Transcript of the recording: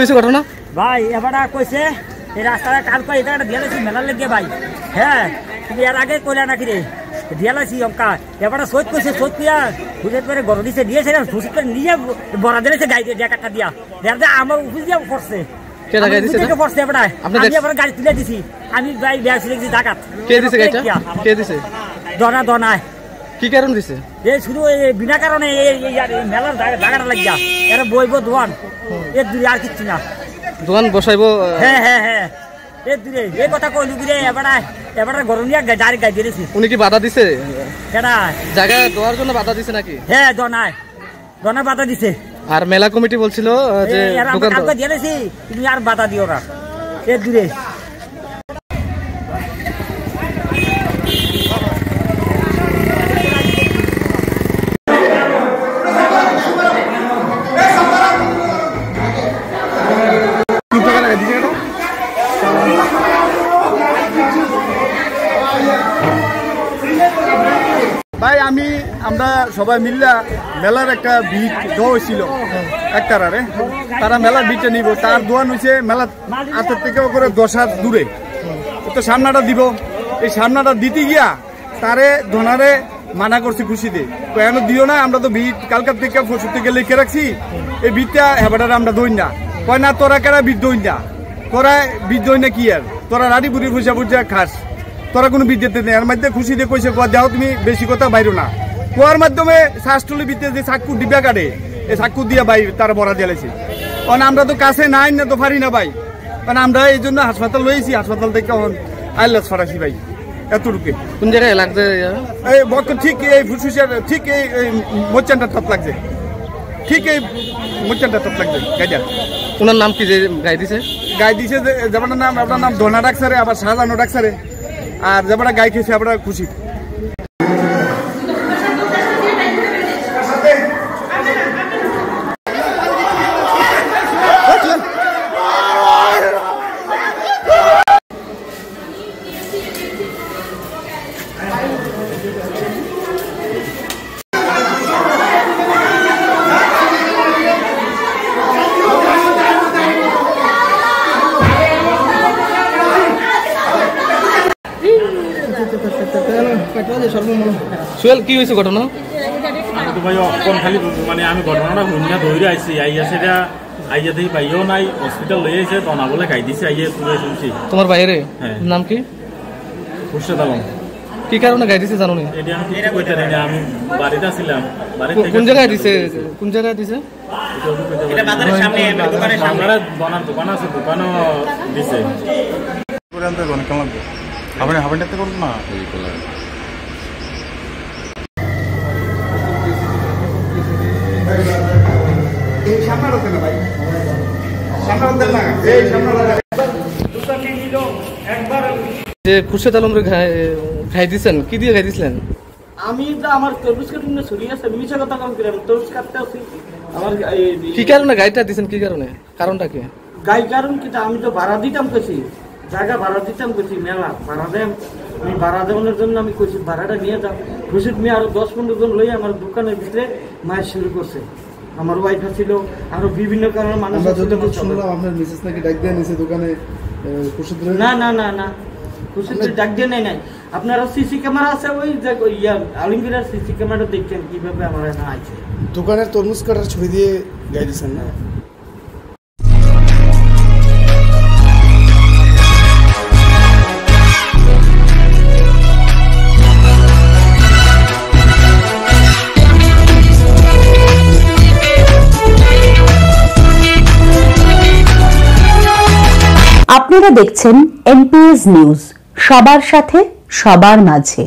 হয়েছে ঘটনা ভাই? এবার কইছে এই রাস্তাটা কাল করে এটা একটা দিয়েছি মেলার লেগে ভাই। হ্যাঁ, তুমি এর আগে কইলা নাকি রে? দিয়ালাইছি অঙ্কা এবার শোধ করছে, শোধ করিয়া হুজের পরে গরম দিছে দিয়েছে, হুজুর করে নিয়ে বড়া দিয়েছে গাড়ি জ্যাকেটটা দিয়া আমার উপরে দিয়ে পড়ছে। গাড়ি তুলে দিছি আমি, ভাই দেখছি ডাকাত। দনা দনায় কি কারণ দিছে? এই শুধু বিনা কারণে মেলার জায়গাটা লাগিয়া এরা বইব দোয়ান এর দূরে, আর কিচ্ছু না। দোকান বসাইবো? হ্যাঁ হ্যাঁ হ্যাঁ, এর দূরে এই কথা কইলু গিরে। এবার গরম নিয়ে গাড়ি গাড়ি দিয়েছি। উনি কি বাধা দিছে? কেনা জায়গা দেওয়ার জন্য বাধা দিছে নাকি? হ্যাঁ, দনায় বাধা দিছে। আর মেলা কমিটি বলছিল যে কালকে দিয়েছি তুমি আর বাধা দিও না, এর দূরে। ভাই আমরা সবাই মিল্লা মেলার একটা ভিড় দেওয়া হয়েছিল একটারে, তারা মেলার ভিড়টা নিব, তার দোয়ান হয়েছে মেলা হাতের থেকে করে 10 হাত দূরে, তো সামনাটা দিব। এই সামনাটা দিতে গিয়া তারে ধনারে মানা করছি খুশিতে, কেন দিও না, আমরা তো ভিড় কালকার থেকে পরশু থেকে লিখে রাখছি, এই ভিড়টা হেবাটারে আমরা দই না। কয় না তোরা কেনা ভিড় দই না, তোরা ভিড় দই না কি আর, তোরা রাড়ি বুড়ি ফুসা ফুসা খাস, তোরা কোনো বিদ্যুৎ নেই। এর মধ্যে খুশি দিয়ে কইছে দেও তুমি বেশি কথা বাইরো না। কুয়ার মাধ্যমে শ্বাসটুলি বিদ্যুৎ যে চাক্কু ডিব্বা কাটে, এই চাক্কু দিয়ে ভাই তারা বড়া দিয়েছে। কারণ আমরা তো কাছে নাই না, তো পারি না ভাই, কারণ আমরা এই জন্য হাসপাতাল লইছি, হাসপাতাল থেকে আইলাস ফাটাছি ভাই এতটুকু। কোন জায়গায় লাগছে? এই ঠিক এই ফুসফুসের ঠিক এই মোচানটা টপ লাগছে, ঠিক এই মোচানটা টপ লাগছে গাইডা। ওনার নাম কি যে গাই দিছে? গাই দিছে যেমন নাম, আপনার নাম ধনা ডাকসারে, আবার শাহজানো ডাকসারে, আর যেমন গাই খেয়েছে আমরা খুশি। সোহেল কি হয়েছে ঘটনা? আমি তো ভাই অক্ষণ খালি মানে আমি ঘটনাটা শুনিয়া ধরে আইছি, আইয়া সেটা আইয়া দেখি পাইও নাই, হসপিটাল লই আইছে, দনা বলে খাই দিছে, আইয়া তুলে শুনছি। তোমার বাইরে নাম কি? খুরশেদ আলম। কি কারণে গাই দিছে জানো না? এটা আমি কিছু কইতে পারি না, আমি বাড়িতে ছিলাম। কোন জায়গায় দিছে? কোন জায়গায় দিছে? এটা বাজারের সামনে, দোকানের সামনে দোকান দোকান আছে, দোকানও দিছে। করে আনতে অনেক কেমন লাগবে, আপনি হাবেনটাতে করুন না এই কোলা। এই সামনাটা দেন ভাই, সামনাটা দেন না, এই সামনাটা দুটো কি নিল একবার। যে খুরশেদ আলম রে খাই দিছেন, কি দিয়ে খাই দিছিলেন? আমি তো আমার তরমুজ কাটতে ছড়িয়ে আছে, মিছা কথা কম করে তরমুজ কাটতে আছি। আমার কি কারণে গাইটা দিছেন? কি কারণে? কারণটা কি? গাই কারণ কি, আমি তো ভাড়া দিতাম কইছি, জায়গা ভাড়া দিতাম কইছি, মেলা ভাড়া দেন, আমি ভাড়া দেওয়ানোর জন্য আমি কইছি ভাড়াটা নিয়ে যাও। খুশিদ মেয়ে আরো 10-15 জন লই আমার দোকানের ভিতরে মায়ের শুরু করছে। আমার ওয়াইফ ছিল, আরো বিভিন্ন কারণে মানুষ শুনলাম আপনার মিসেস নাকি ডাক দিয়ে নিছে দোকানে। না না না না, খুশিদ ডাক দিয়ে নাই। আপনারা সিসি ক্যামেরা আছে, ওই আলমগীরের সিসি ক্যামেরা দেখছেন কিভাবে আমার এখানে আছে। দোকানের তরমুজ কাটার ছবি দিয়ে গাই দিচ্ছেন না? আপনারা দেখছেন এনপিএস নিউজ, সবার সাথে সবার মাঝে।